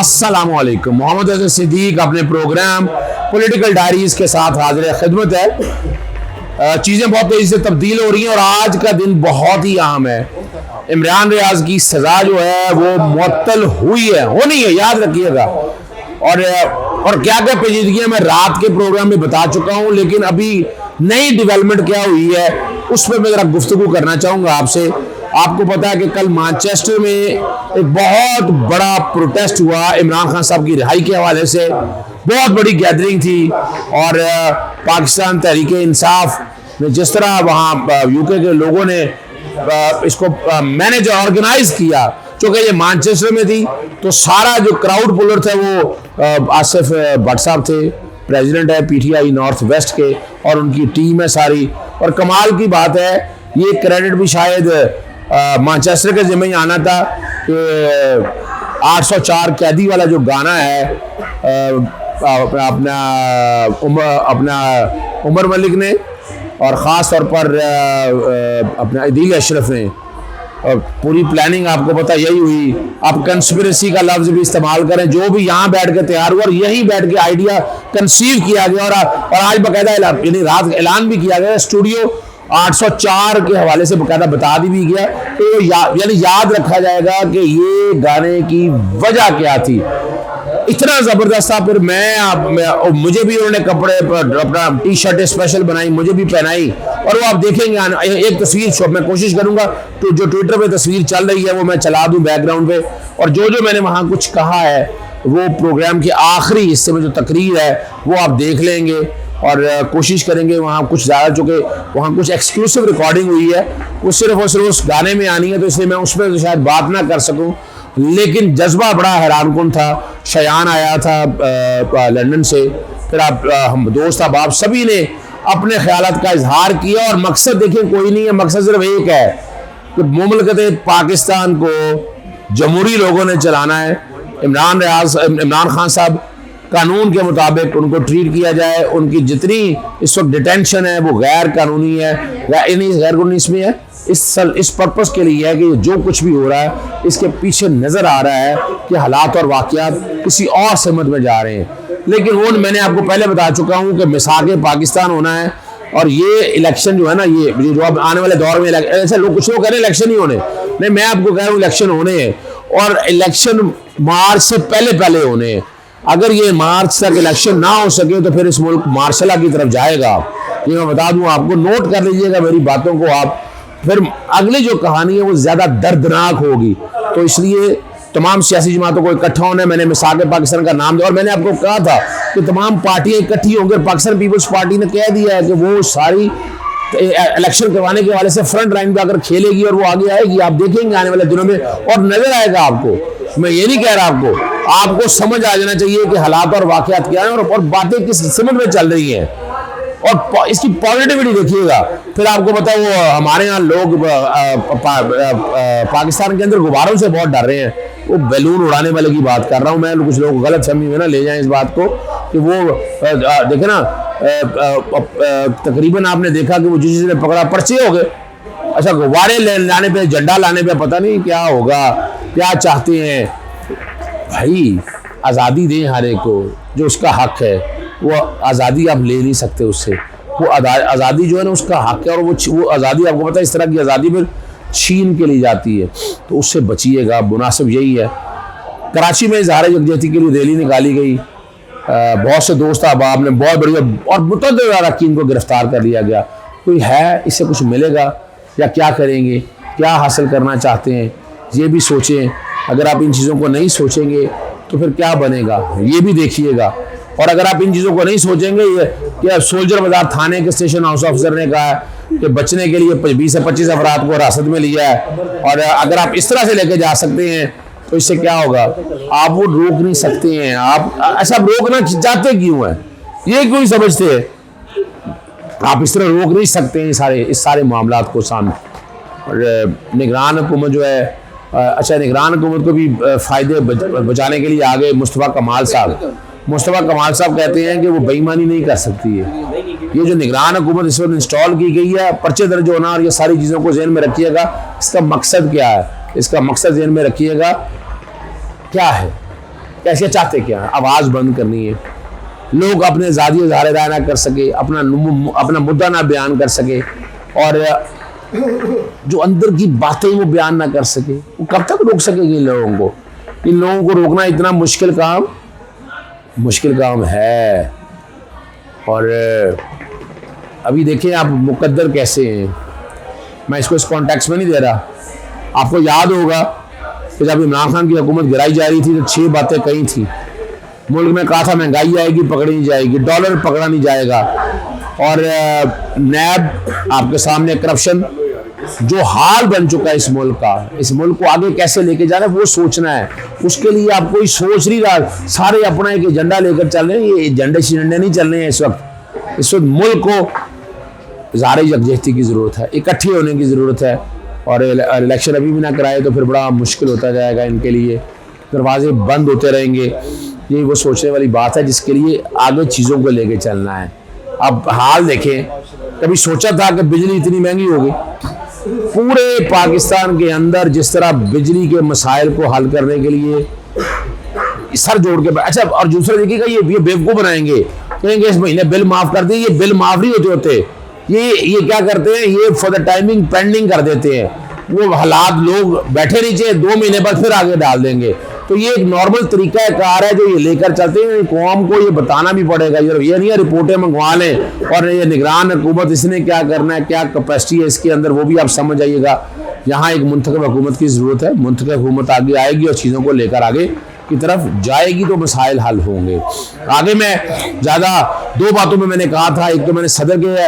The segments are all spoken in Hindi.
अस्सलामुअलैकुम। मोहम्मद अज़हर सिद्दीक अपने प्रोग्राम पॉलिटिकल डायरीज के साथ हाजिर खिदमत है। चीज़ें बहुत तेज़ी से तब्दील हो रही हैं और आज का दिन बहुत ही अहम है। इमरान रियाज की सज़ा जो है वो मुअत्तल हुई है, होनी है, याद रखिएगा। और क्या क्या पेचीदगियाँ मैं रात के प्रोग्राम में बता चुका हूँ, लेकिन अभी नई डेवलपमेंट क्या हुई है उस पर मैं ज़रा गुफ्तगू करना चाहूँगा आपसे। आपको पता है कि कल मैनचेस्टर में एक बहुत बड़ा प्रोटेस्ट हुआ इमरान खान साहब की रिहाई के हवाले से। बहुत बड़ी गैदरिंग थी और पाकिस्तान तहरीक इंसाफ ने जिस तरह वहाँ यूके के लोगों ने इसको मैनेज ऑर्गेनाइज किया, चूँकि ये मैनचेस्टर में थी तो सारा जो क्राउड पुलर थे वो आसिफ भट्ट साहब थे, प्रेसिडेंट है पीटीआई नॉर्थ वेस्ट के, और उनकी टीम है सारी। और कमाल की बात है, ये क्रेडिट भी शायद मैनचेस्टर के ज़िम्मे ही आना था कि 804 कैदी वाला जो गाना है अपना उमर मलिक ने और ख़ास तौर पर अपना इदील अशरफ ने, और पूरी प्लानिंग आपको पता यही हुई। आप कंस्पिरेसी का लफ्ज़ भी इस्तेमाल करें, जो भी यहाँ बैठ के तैयार हुआ और यहीं बैठ के आइडिया कंसीव किया गया और आज बाकायदा यानी रात ऐलान भी किया गया। स्टूडियो 804 के हवाले से बाकायदा बता भी गया तो यानी याद रखा जाएगा कि ये गाने की वजह क्या थी। इतना ज़बरदस्त था। फिर मुझे भी उन्होंने कपड़े पर अपना टी शर्ट स्पेशल बनाई, मुझे भी पहनाई, और वो आप देखेंगे एक तस्वीर मैं कोशिश करूंगा तो जो ट्विटर पे तस्वीर चल रही है वो मैं चला दूं बैकग्राउंड पे, और जो मैंने वहाँ कुछ कहा है वो प्रोग्राम के आखिरी हिस्से में जो तकरीर है वो आप देख लेंगे और कोशिश करेंगे वहाँ कुछ ज़्यादा, चूँकि वहाँ कुछ एक्सक्लूसिव रिकॉर्डिंग हुई है वो सिर्फ और सिर्फ उस गाने में आनी है, तो इसलिए मैं उस पर तो शायद बात ना कर सकूँ, लेकिन जज्बा बड़ा हैरानकुन था। शयान आया था लंदन से, फिर हम दोस्त अहबाब सभी ने अपने ख्यालात का इजहार किया, और मकसद देखिए कोई नहीं है, मकसद सिर्फ एक है कि मुमलकत पाकिस्तान को जमहूरी लोगों ने चलाना है। इमरान खान साहब कानून के मुताबिक उनको ट्रीट किया जाए, उनकी जितनी इस वक्त डिटेंशन है वो गैर कानूनी है, गैर कानूनी इसमें है, इस पर्पस के लिए है कि जो कुछ भी हो रहा है इसके पीछे नज़र आ रहा है कि हालात और वाक़यात किसी और समत में जा रहे हैं। लेकिन वो मैंने आपको पहले बता चुका हूँ कि मिसाक़े पाकिस्तान होना है, और ये इलेक्शन जो है ना, ये जो अब आने वाले दौर में ऐसे लोग कुछ लोग कह रहे हैं इलेक्शन ही होने, नहीं, मैं आपको कह रहा हूँ इलेक्शन होने हैं, और इलेक्शन मार्च से पहले होने हैं। अगर ये मार्च तक इलेक्शन ना हो सके तो फिर इस मुल्क मार्शला की तरफ जाएगा, ये मैं बता दूं आपको, नोट कर लीजिएगा मेरी बातों को आप। फिर अगली जो कहानी है वो ज़्यादा दर्दनाक होगी, तो इसलिए तमाम सियासी जमातों को इकट्ठा होना है। मैंने मिसाक़ पाकिस्तान का नाम दिया और मैंने आपको कहा था कि तमाम पार्टियाँ इकट्ठी होंगी। पाकिस्तान पीपल्स पार्टी ने कह दिया है कि वो सारी इलेक्शन करवाने के हवाले से फ्रंट लाइन पर आकर खेलेगी और वो आगे आएगी, आप देखेंगे आने वाले दिनों में और नजर आएगा आपको। मैं ये नहीं कह रहा, आपको समझ आ जाना चाहिए कि हालात और वाक़यात क्या हैं और बातें किस समझ में चल रही हैं, और इसकी पॉजिटिविटी देखिएगा। फिर आपको पता है वो हमारे यहाँ लोग पाकिस्तान के अंदर गुब्बारों से बहुत डर रहे हैं, वो बैलून उड़ाने वाले की बात कर रहा हूँ मैं, कुछ लोग गलत फहमी में ना ले जाएं इस बात को कि वो देखे ना, तकरीबन आपने देखा कि वो जिसने पकड़ा पर्चे हो गए। अच्छा, गुब्बारे लाने पे, झंडा लाने पे पता नहीं क्या होगा, क्या चाहते हैं भाई। आज़ादी दें हर एक को, जो उसका हक है वो आज़ादी आप ले नहीं सकते उससे, वो आज़ादी जो है ना उसका हक है, और वो आज़ादी आपको पता है इस तरह की आज़ादी में छीन के ली जाती है, तो उससे बचिएगा, मुनासिब यही है। कराची में इज़हार यकजहती के लिए रैली निकाली गई, बहुत से दोस्त अहबाब ने बहुत बढ़िया और मुतअद्दिद अरकान को गिरफ्तार कर लिया गया। कोई है, इससे कुछ मिलेगा या क्या करेंगे, क्या हासिल करना चाहते हैं, ये भी सोचें। अगर आप इन चीज़ों को नहीं सोचेंगे तो फिर क्या बनेगा, ये भी देखिएगा। और अगर आप इन चीज़ों को नहीं सोचेंगे, ये कि सोल्जर बाजार थाने के स्टेशन हाउस ऑफिसर ने कहा है कि बचने के लिए 20 से 25 अफराद को हिरासत में लिया है, और अगर आप इस तरह से लेके जा सकते हैं तो इससे क्या होगा, आप वो रोक नहीं सकते हैं। आप ऐसा रोकना चाहते क्यों हैं, ये क्यों नहीं समझते हैं? आप इस तरह रोक नहीं सकते हैं इस सारे मामलात को सामने। और निगरान हुकूमत जो है, अच्छा, निगरान हुकूमत को भी फ़ायदे बचाने के लिए आगे मुस्तफ़ा कमाल साहब कहते हैं कि वो बेईमानी नहीं कर सकती है। ये जो निगरान हुकूमत इस वक्त इंस्टॉल की गई है, पर्चे दर्ज होना और ये सारी चीज़ों को ज़हन में रखिएगा। इसका मकसद क्या है, इसका मकसद ज़हन में रखिएगा क्या है। कैसे चाहते क्या? आवाज़ बंद करनी है, लोग अपने आज़ादी इज़हार राय ना कर सके, अपना मुद्दा ना बयान कर सके, और जो अंदर की बातें वो बयान ना कर सके, वो कब तक रोक सकेंगे इन लोगों को? इन लोगों को रोकना इतना मुश्किल काम है। और अभी देखें आप मुकद्दर कैसे हैं। मैं इसको इस कॉन्टेक्स्ट में नहीं दे रहा। आपको याद होगा कि जब इमरान खान की हुकूमत गिराई जा रही थी तो 6 बातें कही थी। मुल्क में कहा था महंगाई आएगी, पकड़ी नहीं जाएगी, डॉलर पकड़ा नहीं जाएगा, और नैब आपके सामने करप्शन, जो हाल बन चुका है इस मुल्क का, इस मुल्क को आगे कैसे लेके जाना है वो सोचना है। उसके लिए आप कोई सोच नहीं रहा, सारे अपना एक एजेंडा लेकर चल रहे हैं। ये एजेंडे नहीं चल रहे हैं इस वक्त मुल्क को ज़ारे यकजहती की ज़रूरत है, इकट्ठे होने की ज़रूरत है। और इलेक्शन अभी भी ना कराए तो फिर बड़ा मुश्किल होता जाएगा इनके लिए, दरवाजे बंद होते रहेंगे। यही वो सोचने वाली बात है जिसके लिए आगे चीज़ों को लेके चलना है। अब हाल देखें, कभी सोचा था कि बिजली इतनी महंगी होगी? पूरे पाकिस्तान के अंदर जिस तरह बिजली के मसाइल को हल करने के लिए सर जोड़ के, अच्छा, और दूसरा देखिएगा, ये बेवकूफ़ बनाएंगे, कहेंगे इस महीने बिल माफ़ कर दिए। ये बिल माफ़ नहीं होते, ये क्या करते हैं, ये फॉर द टाइमिंग पेंडिंग कर देते हैं। वो हालात लोग बैठे नीचे 2 महीने बाद फिर आगे डाल देंगे। तो ये एक नॉर्मल तरीका कार है जो ये लेकर चलते हैं। कौम को ये बताना भी पड़ेगा, ये नहीं है रिपोर्टें मंगवा लें और ये निगरान हुकूमत इसने क्या करना है, क्या कैपेसिटी है इसके अंदर, वो भी आप समझ आइएगा। यहाँ एक मुंतखब हुकूमत की ज़रूरत है। मुंतखब हुकूमत आगे आएगी और चीज़ों को लेकर आगे की तरफ जाएगी तो मसाइल हल होंगे। आगे मैं ज़्यादा 2 बातों में मैंने कहा था। एक तो मैंने सदर के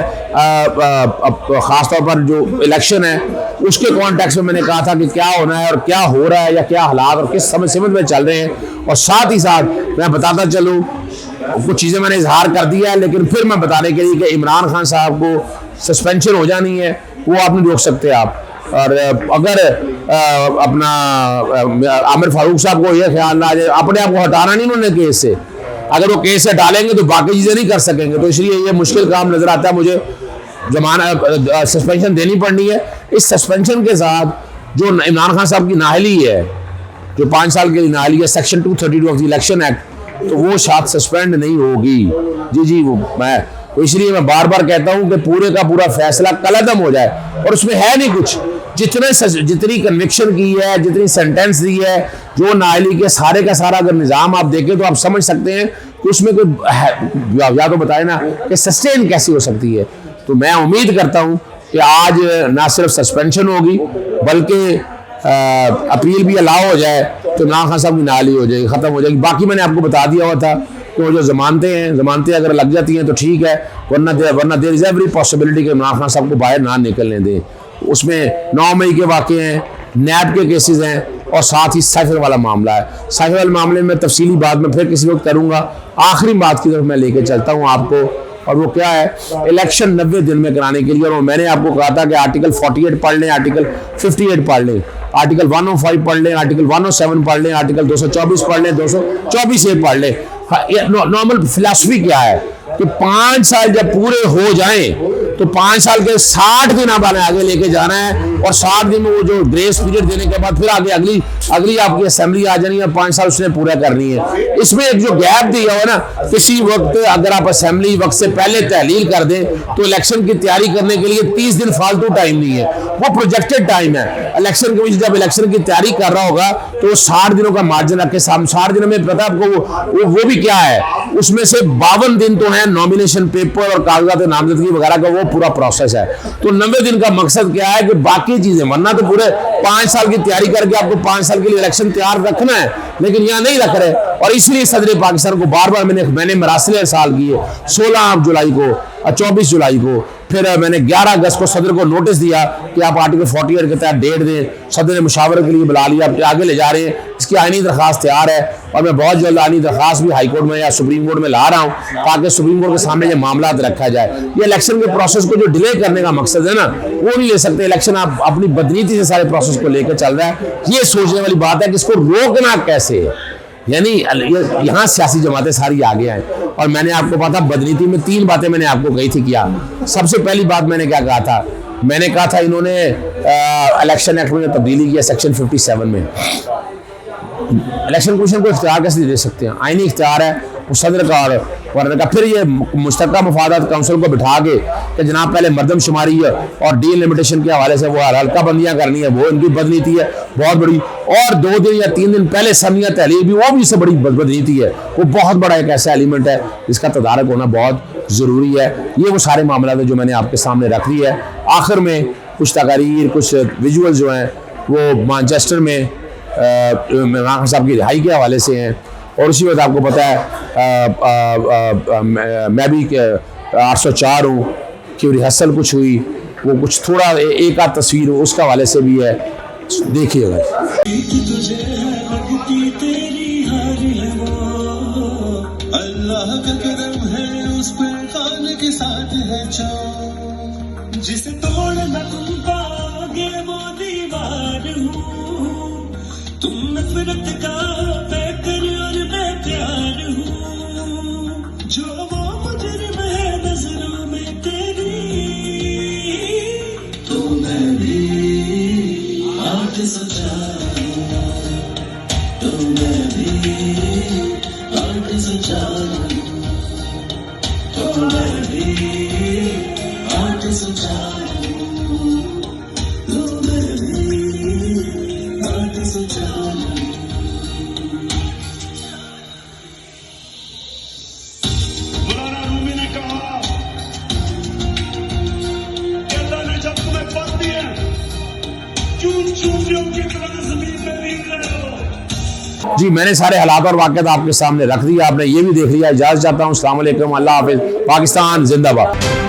ख़ास तौर पर जो इलेक्शन है उसके कॉन्टेक्स्ट में मैंने कहा था कि क्या होना है और क्या हो रहा है, या क्या हालात और किस समय सिमत में चल रहे हैं। और साथ ही साथ मैं बताता चलूँ, कुछ चीज़ें मैंने इजहार कर दिया है, लेकिन फिर मैं बताने के लिए कि इमरान खान साहब को सस्पेंशन हो जानी है, वो आप नहीं रोक सकते आप। और अगर अपना आमिर फारूक साहब को यह ख्याल ना आ जाए, अपने आप को हटाना नहीं उन्होंने केस से, अगर वो केस से डालेंगे तो बाकी चीज़ें नहीं कर सकेंगे। तो इसलिए ये मुश्किल काम नज़र आता है मुझे, जमाना सस्पेंशन देनी पड़नी है। इस सस्पेंशन के साथ जो इमरान खान साहब की नाअहली है, जो 5 साल के लिए नाअहली है, section 232 of the election act, तो वो शायद सस्पेंड नहीं होगी। जी वो मैं तो इसलिए मैं बार बार कहता हूँ कि पूरे का पूरा फैसला कलअदम हो जाए। और उसमें है नहीं कुछ, जितनी कन्विक्शन की है, जितनी सेंटेंस दी है, जो नाअहली के सारे का सारा अगर निज़ाम आप देखें तो आप समझ सकते हैं कि उसमें कोई या तो बताए ना कि सस्टेन कैसी हो सकती है। तो मैं उम्मीद करता हूँ कि आज ना सिर्फ सस्पेंशन होगी बल्कि अपील भी अलाउ हो जाए तो इमरान खान साहब की नाअहली हो जाएगी, ख़त्म हो जाएगी। बाकी मैंने आपको बता दिया हुआ था कि वो जो ज़मानतें अगर लग जाती हैं तो ठीक है, वरना देयर इज़ एवरी पॉसिबिलिटी कि इमरान खान साहब को बाहर ना निकलने दें। उसमें 9 मई के वाक़े हैं, नैब के केसेस हैं, और साथ ही साइफर वाला मामला है। साइफर वाले मामले में तफसीली बात में फिर किसी वक्त करूँगा। आखिरी बात की तरफ मैं लेके चलता हूँ आपको, और वो क्या है, इलेक्शन 90 दिन में कराने के लिए। और मैंने आपको कहा था कि आर्टिकल 48 पढ़ लें, आर्टिकल 58 पढ़ लें, आर्टिकल 105 पढ़ लें, आर्टिकल 107 पढ़ लें, आर्टिकल 224 पढ़ लें, 224 पढ़ लें। नॉर्मल फिलॉसफी क्या है कि 5 साल जब पूरे हो जाएं तो 5 साल के 60 दिन आपने आगे लेके जाना है, और 60 दिन में वो जो ग्रेस पीरियड देने के बाद फिर आगे अगली आपकी असेंबली आ जानी है, 5 साल उसने पूरा करनी है। इसमें एक जो गैप दिया हुआ ना, किसी वक्त अगर आप असेंबली वक्त से पहले तहलील कर दें तो इलेक्शन की तैयारी करने के लिए 30 दिन फालतू टाइम नहीं है, वो प्रोजेक्टेड टाइम है। इलेक्शन कमीशन जब इलेक्शन की तैयारी कर रहा होगा तो 60 दिनों का मार्जिन रख के 60 दिनों में पता आपको वो भी क्या है, उसमें से 52 दिन तो है नॉमिनेशन पेपर और कागजात नामजदगी वगैरह का, वो पूरा प्रोसेस है। तो 90 दिन का मकसद क्या है कि बाकी चीजें, वरना तो पूरे 5 साल की तैयारी करके आपको 5 साल के लिए इलेक्शन तैयार रखना है, लेकिन यहाँ नहीं रख रहे। और इसलिए सदर पाकिस्तान को बार बार मैंने मरासिल इरसाल किए, 16 जुलाई को और 24 जुलाई को, फिर मैंने 11 अगस्त को सदर को नोटिस दिया कि आप आर्टिकल 48 के तहत डेट दें। सदर ने मुशावरे के लिए बुला लिया, आप आगे ले जा रहे हैं। इसकी आईनी दरखास्त तैयार है और मैं बहुत जल्द आईनी दरखास्त भी हाई कोर्ट में या सुप्रीम कोर्ट में ला रहा हूँ ताकि सुप्रीम कोर्ट के सामने ये मामला रखा जाए। ये इलेक्शन के प्रोसेस को जो डिले करने का मकसद है ना, वो नहीं ले सकते। इलेक्शन आप अपनी बदनीति से सारे प्रोसेस को लेकर चल रहा है। ये सोचने वाली बात है कि इसको रोकना कैसे है, यानी यहाँ सियासी जमातें सारी आगे आए। और मैंने आपको पता बदनीति में 3 बातें मैंने आपको कही थी। क्या सबसे पहली बात मैंने क्या कहा था, मैंने कहा था इन्होंने इलेक्शन एक्ट में तब्दीली किया सेक्शन 57 में, इलेक्शन कमीशन को इख्तियार कैसे दे सकते हैं? आईनी इख्तियार है वो सदर का और गवर्नर का। फिर ये मुश्तरका मफादात काउंसिल को बिठा के कि जनाब पहले मरदमशुमारी है और डी लिमिटेशन के हवाले से वो हल्का बंदियाँ करनी है, वो इनकी बदनीति है बहुत बड़ी। और 2 दिन या 3 दिन पहले समिया तहलील भी, वो भी इससे बड़ी बदनीति है। वो बहुत बड़ा एक ऐसा एलिमेंट है जिसका तदारक होना बहुत ज़रूरी है। ये वो सारे मामला है जो मैंने आपके सामने रख दी है। आखिर में कुछ तकारीर, कुछ विजुअल जो हैं वो मैनचेस्टर में इमरान खान साहब की रिहाई के हवाले से हैं। और उसी वक्त आपको पता है मैं भी 804 हूँ कि रिहर्सल कुछ हुई, वो कुछ थोड़ा एक आध तस्वीर हो उसका हवाले से भी है, देखिएगा। जिसे तोड़ना तुम पाओगे वो दीवार हूँ, तुम नफरत का पैकर और मैं प्यार हूँ, जो वो मुजरिम है नजरों में तेरी, तो मैं भी आठ सजा, तो मैं भी आठ सजा, तो मैं भी आठ सजा, तो मैं भी आठ सजा। मौलाना रूमी ने कहा कि अल्लाह ने जब तुम्हें पद दिया, चून चूनियों की तरह जमीन में नींद रहे हो। जी, मैंने सारे हालात और वाक़यात आपके सामने रख दिया, आपने ये भी देख लिया। इजाज़त चाहता हूँ। अस्सलाम वालेकुम, अल्लाह हाफ़िज़, पाकिस्तान जिंदाबाद।